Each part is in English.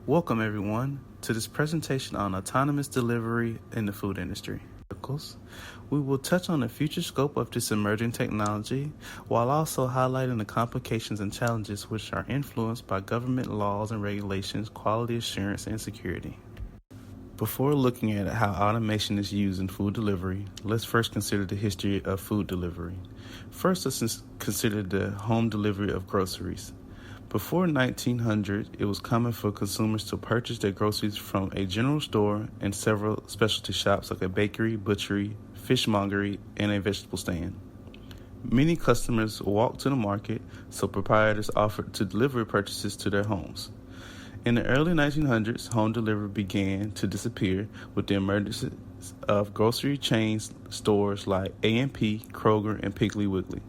Welcome everyone to this presentation on autonomous delivery in the food industry. We will touch on the future scope of this emerging technology while also highlighting the complications and challenges which are influenced by government laws and regulations, quality assurance, and security. Before looking at how automation is used in food delivery, let's first consider the history of food delivery. First, let's consider the home delivery of groceries. Before 1900, it was common for consumers to purchase their groceries from a general store and several specialty shops like a bakery, butchery, fishmongery, and a vegetable stand. Many customers walked to the market, so proprietors offered to deliver purchases to their homes. In the early 1900s, home delivery began to disappear with the emergence of grocery chain stores like A&P, Kroger, and Piggly Wiggly.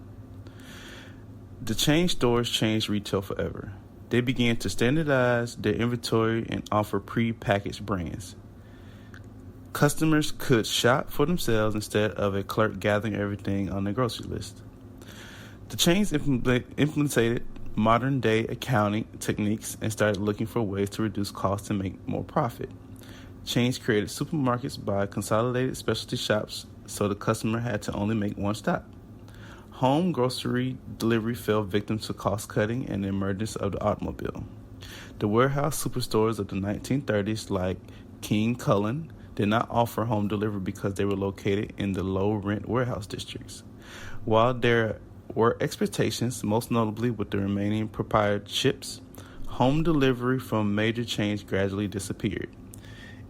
The chain stores changed retail forever. They began to standardize their inventory and offer pre-packaged brands. Customers could shop for themselves instead of a clerk gathering everything on their grocery list. The chains implemented modern-day accounting techniques and started looking for ways to reduce costs and make more profit. Chains created supermarkets by consolidated specialty shops, so the customer had to only make one stop. Home grocery delivery fell victim to cost-cutting and the emergence of the automobile. The warehouse superstores of the 1930s, like King Cullen, did not offer home delivery because they were located in the low-rent warehouse districts. While there were expectations, most notably with the remaining proprietorships, home delivery from major chains gradually disappeared.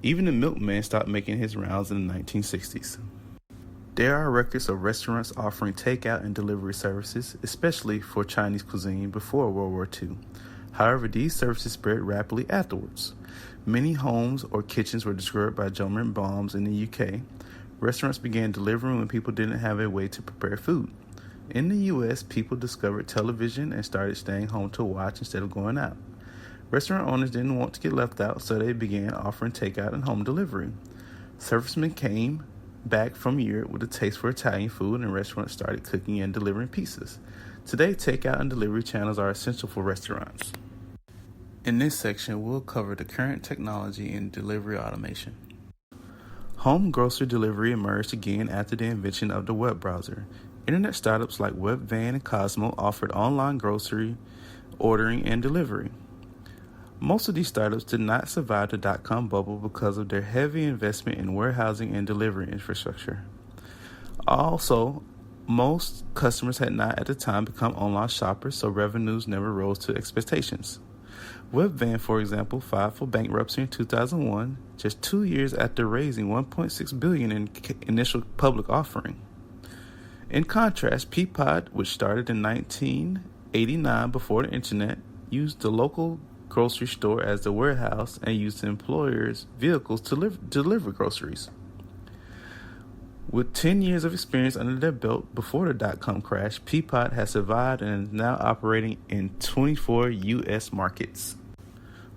Even the milkman stopped making his rounds in the 1960s. There are records of restaurants offering takeout and delivery services, especially for Chinese cuisine before World War II. However, these services spread rapidly afterwards. Many homes or kitchens were destroyed by German bombs in the UK. Restaurants began delivering when people didn't have a way to prepare food. In the U.S., people discovered television and started staying home to watch instead of going out. Restaurant owners didn't want to get left out, so they began offering takeout and home delivery. Servicemen came back from Europe with a taste for Italian food, and restaurants started cooking and delivering pizzas. Today, takeout and delivery channels are essential for restaurants. In this section, we'll cover the current technology in delivery automation. Home grocery delivery emerged again after the invention of the web browser. Internet startups like Webvan and Cosmo offered online grocery ordering and delivery. Most of these startups did not survive the dot-com bubble because of their heavy investment in warehousing and delivery infrastructure. Also, most customers had not at the time become online shoppers, so revenues never rose to expectations. Webvan, for example, filed for bankruptcy in 2001, just 2 years after raising $1.6 billion in initial public offering. In contrast, Peapod, which started in 1989 before the internet, used the local grocery store as the warehouse and used the employer's vehicles to deliver groceries. With 10 years of experience under their belt before the dot-com crash, Peapod has survived and is now operating in 24 U.S. markets.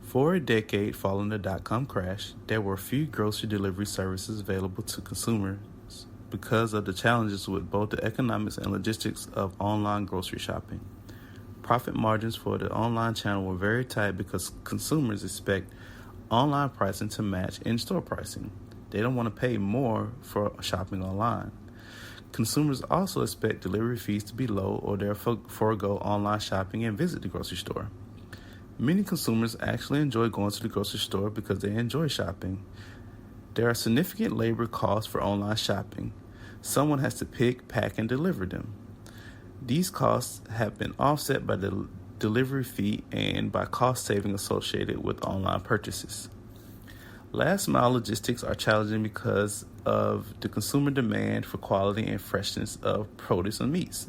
For a decade following the dot-com crash, there were few grocery delivery services available to consumers because of the challenges with both the economics and logistics of online grocery shopping. Profit margins for the online channel were very tight because consumers expect online pricing to match in-store pricing. They don't want to pay more for shopping online. Consumers also expect delivery fees to be low or therefore forego online shopping and visit the grocery store. Many consumers actually enjoy going to the grocery store because they enjoy shopping. There are significant labor costs for online shopping. Someone has to pick, pack, and deliver them. These costs have been offset by the delivery fee and by cost saving associated with online purchases. Last mile logistics are challenging because of the consumer demand for quality and freshness of produce and meats.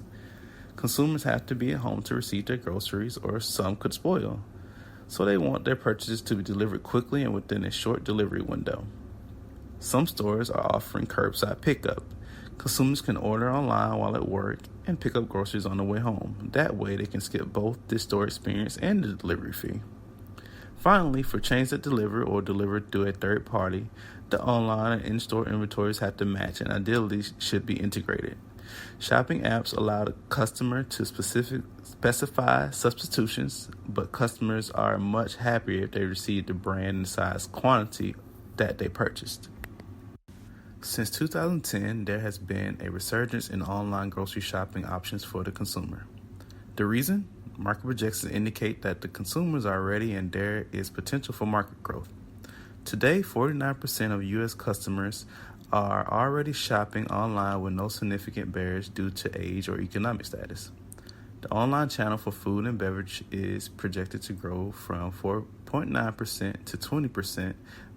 Consumers have to be at home to receive their groceries, or some could spoil. So they want their purchases to be delivered quickly and within a short delivery window. Some stores are offering curbside pickup. Consumers can order online while at work and pick up groceries on the way home. That way they can skip both the store experience and the delivery fee. Finally, for chains that deliver or deliver through a third party, the online and in-store inventories have to match and ideally should be integrated. Shopping apps allow the customer to specify substitutions, but customers are much happier if they receive the brand and size quantity that they purchased. Since 2010, there has been a resurgence in online grocery shopping options for the consumer. The reason? Market projections indicate that the consumers are ready and there is potential for market growth. Today, 49% of U.S. customers are already shopping online with no significant barriers due to age or economic status. The online channel for food and beverage is projected to grow from 4.9% to 20%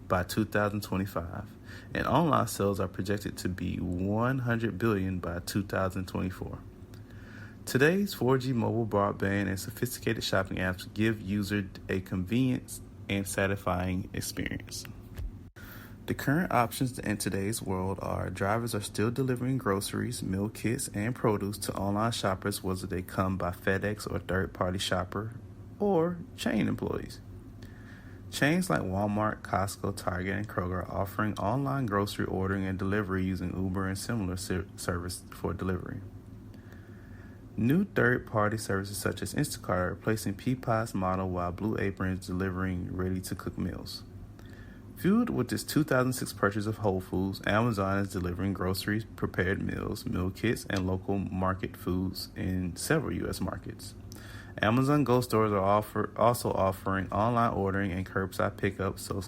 by 2025, and online sales are projected to be $100 billion by 2024. Today's 4G mobile broadband and sophisticated shopping apps give users a convenient and satisfying experience. The current options in today's world are drivers are still delivering groceries, meal kits, and produce to online shoppers, whether they come by FedEx or third-party shopper or chain employees. Chains like Walmart, Costco, Target, and Kroger are offering online grocery ordering and delivery using Uber and similar service for delivery. New third-party services such as Instacart are replacing Peapod's model, while Blue Apron is delivering ready-to-cook meals. Fueled with its 2006 purchase of Whole Foods, Amazon is delivering groceries, prepared meals, meal kits, and local market foods in several U.S. markets. Amazon Go stores are also offering online ordering and curbside pickup so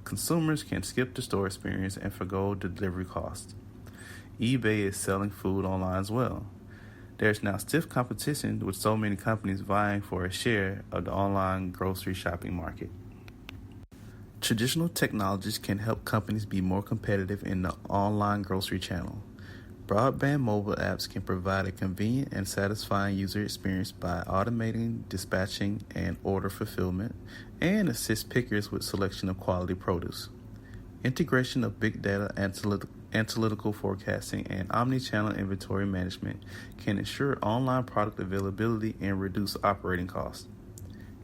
consumers can skip the store experience and forgo the delivery cost. eBay is selling food online as well. There's now stiff competition with so many companies vying for a share of the online grocery shopping market. Traditional technologies can help companies be more competitive in the online grocery channel. Broadband mobile apps can provide a convenient and satisfying user experience by automating dispatching and order fulfillment, and assist pickers with selection of quality produce. Integration of big data analytical forecasting and omni-channel inventory management can ensure online product availability and reduce operating costs.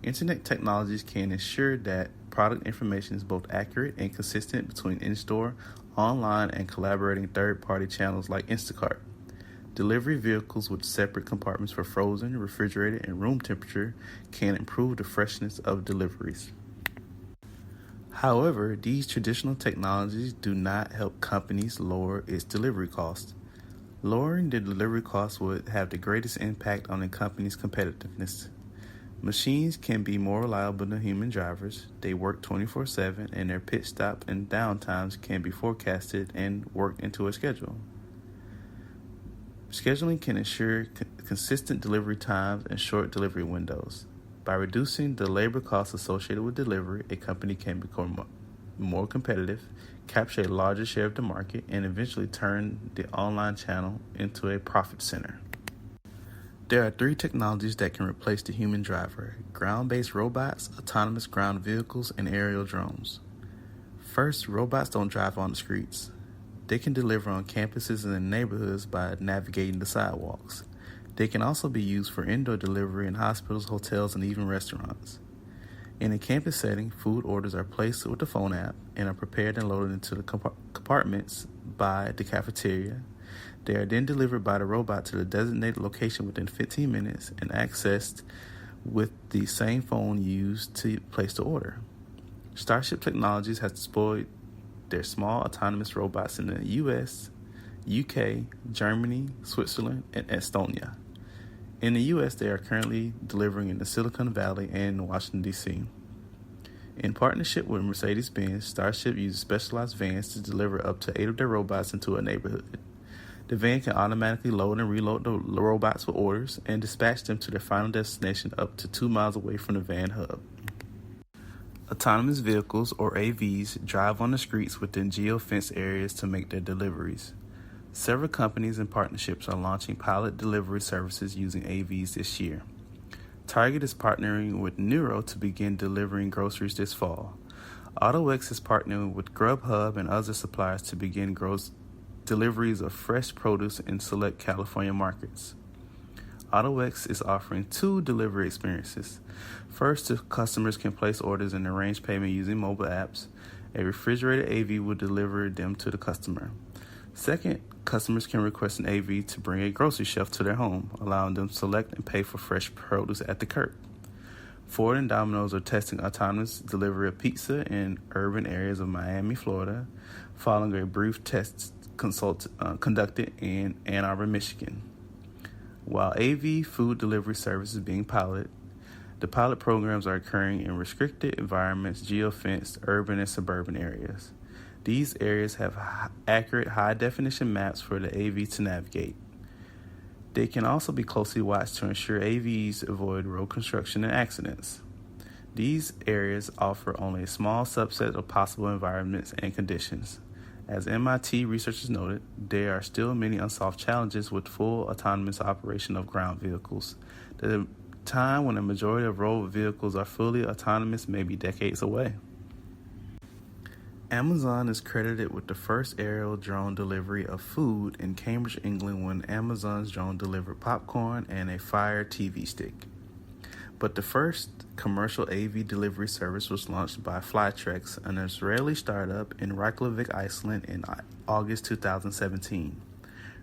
Internet technologies can ensure that product information is both accurate and consistent between in-store, online, and collaborating third-party channels like Instacart. Delivery vehicles with separate compartments for frozen, refrigerated, and room temperature can improve the freshness of deliveries. However, these traditional technologies do not help companies lower its delivery costs. Lowering the delivery costs would have the greatest impact on a company's competitiveness. Machines can be more reliable than human drivers. They work 24/7, and their pit stop and downtimes can be forecasted and worked into a schedule. Scheduling can ensure consistent delivery times and short delivery windows. By reducing the labor costs associated with delivery, a company can become more competitive, capture a larger share of the market, and eventually turn the online channel into a profit center. There are 3 technologies that can replace the human driver: ground-based robots, autonomous ground vehicles, and aerial drones. First, robots don't drive on the streets. They can deliver on campuses and in neighborhoods by navigating the sidewalks. They can also be used for indoor delivery in hospitals, hotels, and even restaurants. In a campus setting, food orders are placed with the phone app and are prepared and loaded into the compartments by the cafeteria. They are then delivered by the robot to the designated location within 15 minutes and accessed with the same phone used to place the order. Starship Technologies has deployed their small autonomous robots in the US, UK, Germany, Switzerland, and Estonia. In the U.S., they are currently delivering in the Silicon Valley and Washington, D.C. In partnership with Mercedes-Benz, Starship uses specialized vans to deliver up to 8 of their robots into a neighborhood. The van can automatically load and reload the robots with orders and dispatch them to their final destination up to 2 miles away from the van hub. Autonomous vehicles, or AVs, drive on the streets within geo-fenced areas to make their deliveries. Several companies and partnerships are launching pilot delivery services using AVs this year. Target is partnering with Nuro to begin delivering groceries this fall. AutoX is partnering with Grubhub and other suppliers to begin deliveries of fresh produce in select California markets. AutoX is offering 2 delivery experiences. First, the customers can place orders and arrange payment using mobile apps. A refrigerated AV will deliver them to the customer. Second, customers can request an AV to bring a grocery shelf to their home, allowing them to select and pay for fresh produce at the curb. Ford and Domino's are testing autonomous delivery of pizza in urban areas of Miami, Florida, following a brief test conducted in Ann Arbor, Michigan. While AV food delivery service is being piloted, the pilot programs are occurring in restricted environments, geofenced urban and suburban areas. These areas have accurate high-definition maps for the AV to navigate. They can also be closely watched to ensure AVs avoid road construction and accidents. These areas offer only a small subset of possible environments and conditions. As MIT researchers noted, there are still many unsolved challenges with full autonomous operation of ground vehicles. The time when a majority of road vehicles are fully autonomous may be decades away. Amazon is credited with the first aerial drone delivery of food in Cambridge, England, when Amazon's drone delivered popcorn and a Fire TV stick. But the first commercial AV delivery service was launched by Flytrex, an Israeli startup in Reykjavik, Iceland, in August 2017.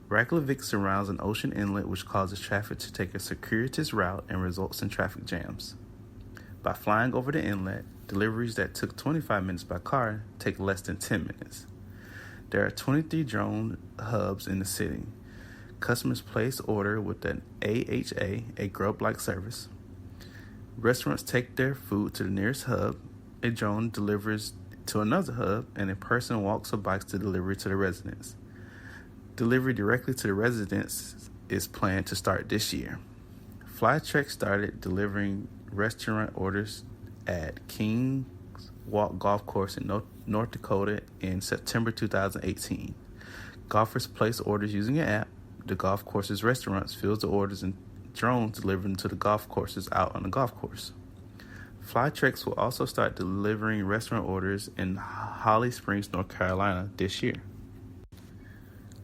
Reykjavik surrounds an ocean inlet which causes traffic to take a circuitous route and results in traffic jams. By flying over the inlet, deliveries that took 25 minutes by car take less than 10 minutes. There are 23 drone hubs in the city. Customers place order with an AHA, a Grub-like service. Restaurants take their food to the nearest hub, a drone delivers to another hub, and a person walks or bikes to delivery to the residence. Delivery directly to the residence is planned to start this year. Flytrex started delivering restaurant orders at Kings Walk Golf Course in North Dakota in September 2018. Golfers place orders using an app. The golf course's restaurants fills the orders and drones deliver them to the golf courses out on the golf course. Flytrex will also start delivering restaurant orders in Holly Springs, North Carolina this year.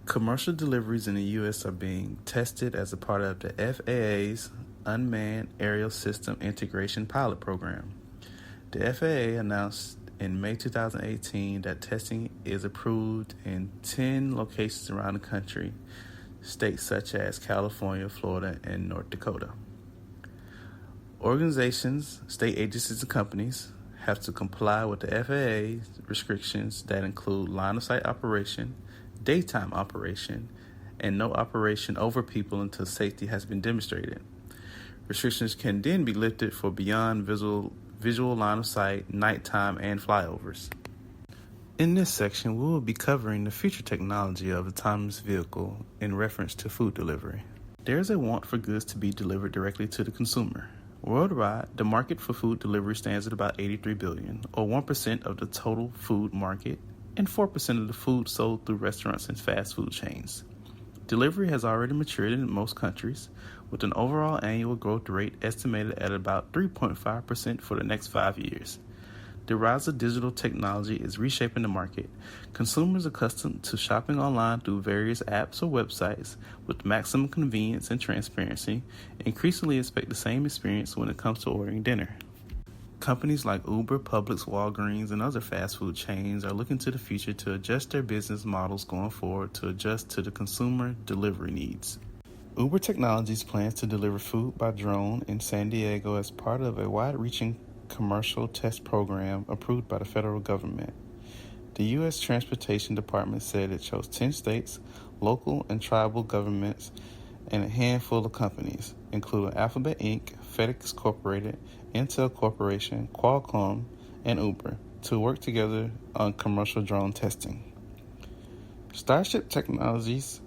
Commercial deliveries in the U.S. are being tested as a part of the FAA's Unmanned Aerial System Integration Pilot Program. The FAA announced in May 2018 that testing is approved in 10 locations around the country, states such as California, Florida, and North Dakota. Organizations, state agencies, and companies have to comply with the FAA's restrictions that include line-of-sight operation, daytime operation, and no operation over people until safety has been demonstrated. Restrictions can then be lifted for beyond visual line of sight, nighttime, and flyovers. In this section, we will be covering the future technology of autonomous vehicle in reference to food delivery. There is a want for goods to be delivered directly to the consumer. Worldwide, the market for food delivery stands at about $83 billion, or 1% of the total food market, and 4% of the food sold through restaurants and fast food chains. Delivery has already matured in most countries, with an overall annual growth rate estimated at about 3.5% for the next 5 years. The rise of digital technology is reshaping the market. Consumers accustomed to shopping online through various apps or websites with maximum convenience and transparency increasingly expect the same experience when it comes to ordering dinner. Companies like Uber, Publix, Walgreens, and other fast food chains are looking to the future to adjust their business models going forward to adjust to the consumer delivery needs. Uber Technologies plans to deliver food by drone in San Diego as part of a wide-reaching commercial test program approved by the federal government. The U.S. Transportation Department said it chose 10 states, local and tribal governments, and a handful of companies, including Alphabet Inc., FedEx Corporated, Intel Corporation, Qualcomm, and Uber, to work together on commercial drone testing. Starship Technologies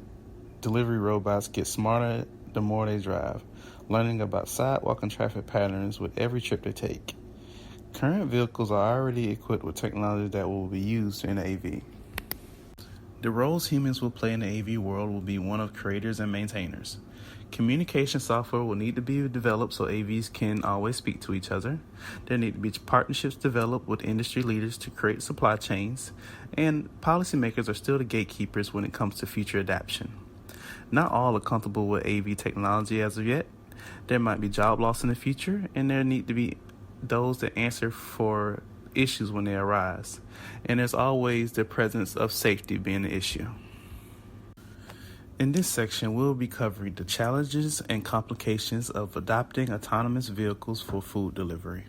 delivery robots get smarter the more they drive, learning about sidewalk and traffic patterns with every trip they take. Current vehicles are already equipped with technology that will be used in the AV. The roles humans will play in the AV world will be one of creators and maintainers. Communication software will need to be developed so AVs can always speak to each other. There need to be partnerships developed with industry leaders to create supply chains, and policymakers are still the gatekeepers when it comes to future adoption. Not all are comfortable with AV technology as of yet. There might be job loss in the future, and there need to be those that answer for issues when they arise. And there's always the presence of safety being an issue. In this section, we'll be covering the challenges and complications of adopting autonomous vehicles for food delivery.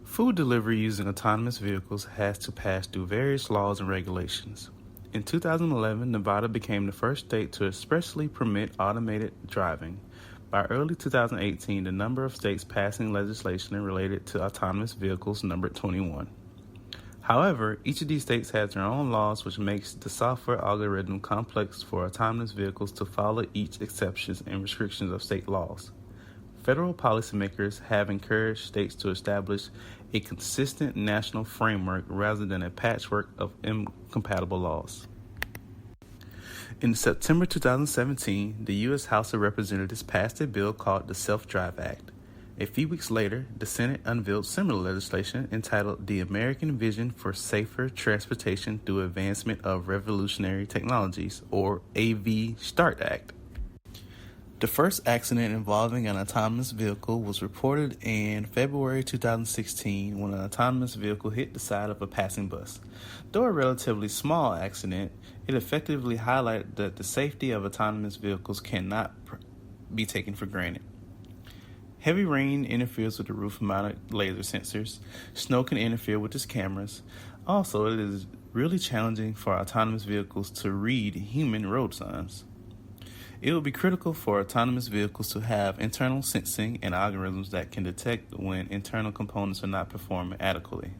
Food delivery using autonomous vehicles has to pass through various laws and regulations. In 2011, Nevada became the first state to expressly permit automated driving. By early 2018, the number of states passing legislation related to autonomous vehicles numbered 21. However, each of these states has their own laws, which makes the software algorithm complex for autonomous vehicles to follow each exceptions and restrictions of state laws. Federal policymakers have encouraged states to establish a consistent national framework rather than a patchwork of incompatible laws. In September 2017, the U.S. House of Representatives passed a bill called the Self-Drive Act. A few weeks later, the Senate unveiled similar legislation entitled the American Vision for Safer Transportation Through Advancement of Revolutionary Technologies, or AV START Act. The first accident involving an autonomous vehicle was reported in February 2016 when an autonomous vehicle hit the side of a passing bus. Though a relatively small accident, it effectively highlighted that the safety of autonomous vehicles cannot be taken for granted. Heavy rain interferes with the roof-mounted laser sensors. Snow can interfere with its cameras. Also, it is really challenging for autonomous vehicles to read human road signs. It will be critical for autonomous vehicles to have internal sensing and algorithms that can detect when internal components are not performing adequately.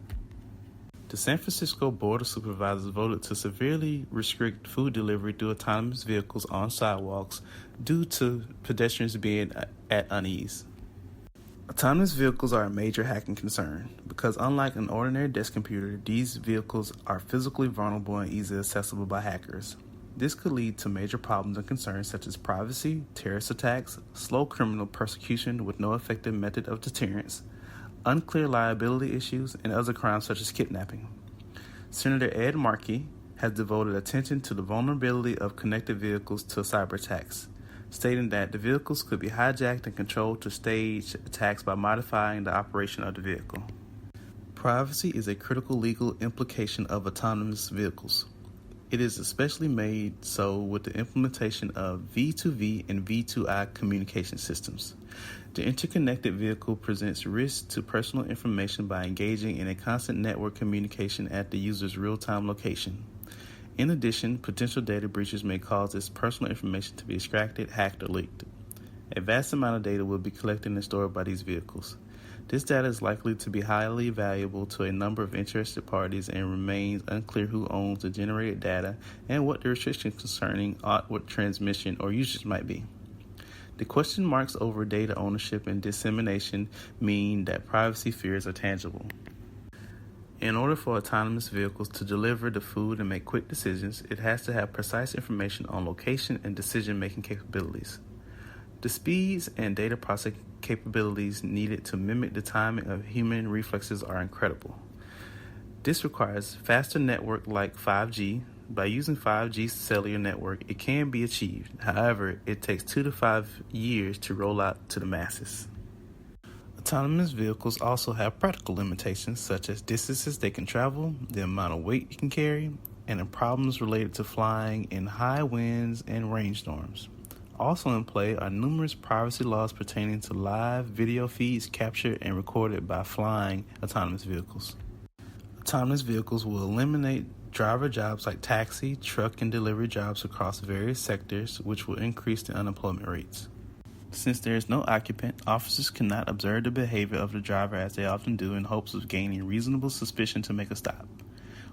The San Francisco Board of Supervisors voted to severely restrict food delivery through autonomous vehicles on sidewalks due to pedestrians being at unease. Autonomous vehicles are a major hacking concern because unlike an ordinary desk computer, these vehicles are physically vulnerable and easily accessible by hackers. This could lead to major problems and concerns such as privacy, terrorist attacks, slow criminal prosecution with no effective method of deterrence, unclear liability issues, and other crimes such as kidnapping. Senator Ed Markey has devoted attention to the vulnerability of connected vehicles to cyber attacks, stating that the vehicles could be hijacked and controlled to stage attacks by modifying the operation of the vehicle. Privacy is a critical legal implication of autonomous vehicles. It is especially made so with the implementation of V2V and V2I communication systems. The interconnected vehicle presents risks to personal information by engaging in a constant network communication at the user's real-time location. In addition, potential data breaches may cause this personal information to be extracted, hacked, or leaked. A vast amount of data will be collected and stored by these vehicles. This data is likely to be highly valuable to a number of interested parties and remains unclear who owns the generated data and what the restrictions concerning outward transmission or usage might be. The question marks over data ownership and dissemination mean that privacy fears are tangible. In order for autonomous vehicles to deliver the food and make quick decisions, it has to have precise information on location and decision-making capabilities. The speeds and data processing capabilities needed to mimic the timing of human reflexes are incredible. This requires faster network like 5G. By using 5G cellular network, it can be achieved. However, it takes 2 to 5 years to roll out to the masses. Autonomous vehicles also have practical limitations such as distances they can travel, the amount of weight it can carry, and the problems related to flying in high winds and rainstorms. Also in play are numerous privacy laws pertaining to live video feeds captured and recorded by flying autonomous vehicles. Autonomous vehicles will eliminate driver jobs like taxi, truck, and delivery jobs across various sectors, which will increase the unemployment rates. Since there is no occupant, officers cannot observe the behavior of the driver as they often do in hopes of gaining reasonable suspicion to make a stop.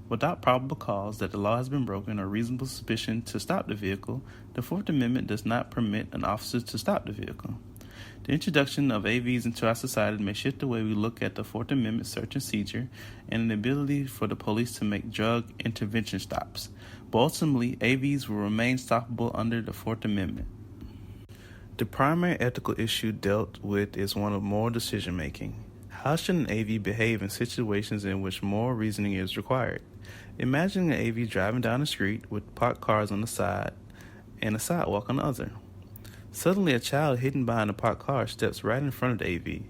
Without probable cause that the law has been broken or reasonable suspicion to stop the vehicle, the Fourth Amendment does not permit an officer to stop the vehicle. The introduction of AVs into our society may shift the way we look at the Fourth Amendment search and seizure and an ability for the police to make drug intervention stops. But ultimately, AVs will remain stoppable under the Fourth Amendment. The primary ethical issue dealt with is one of moral decision-making. How should an AV behave in situations in which moral reasoning is required? Imagine an AV driving down the street with parked cars on the side and a sidewalk on the other. Suddenly, a child hidden behind a parked car steps right in front of the AV.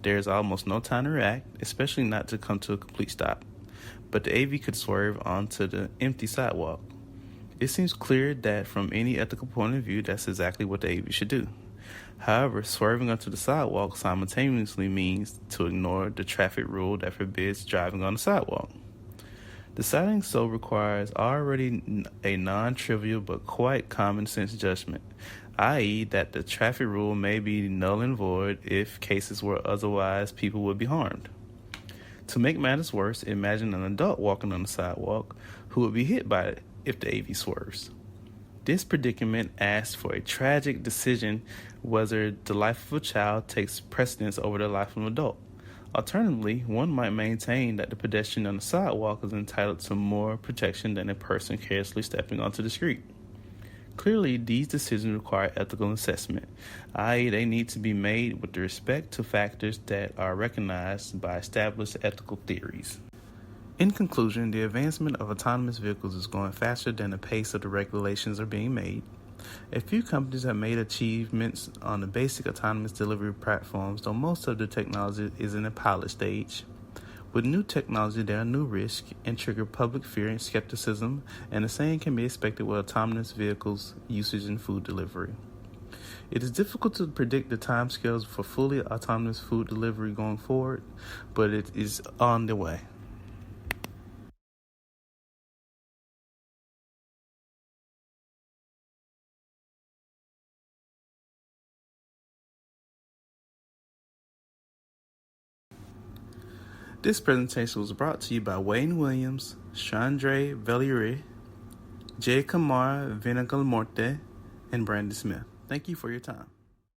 There is almost no time to react, especially not to come to a complete stop. But the AV could swerve onto the empty sidewalk. It seems clear that from any ethical point of view, that's exactly what the AV should do. However, swerving onto the sidewalk simultaneously means to ignore the traffic rule that forbids driving on the sidewalk. Deciding so requires already a non-trivial but quite common sense judgment, i.e. that the traffic rule may be null and void if cases where otherwise people would be harmed. To make matters worse, imagine an adult walking on the sidewalk who would be hit by it if the AV swerves. This predicament asks for a tragic decision whether the life of a child takes precedence over the life of an adult. Alternatively, one might maintain that the pedestrian on the sidewalk is entitled to more protection than a person carelessly stepping onto the street. Clearly, these decisions require ethical assessment, i.e. they need to be made with respect to factors that are recognized by established ethical theories. In conclusion, the advancement of autonomous vehicles is going faster than the pace of the regulations are being made. A few companies have made achievements on the basic autonomous delivery platforms, though most of the technology is in a pilot stage. With new technology, there are new risks and trigger public fear and skepticism, and the same can be expected with autonomous vehicles usage in food delivery. It is difficult to predict the timescales for fully autonomous food delivery going forward, but it is on the way. This presentation was brought to you by Wayne Williams, Chandre Valiere, J. Kamar Venagalmorte, and Brandon Smith. Thank you for your time.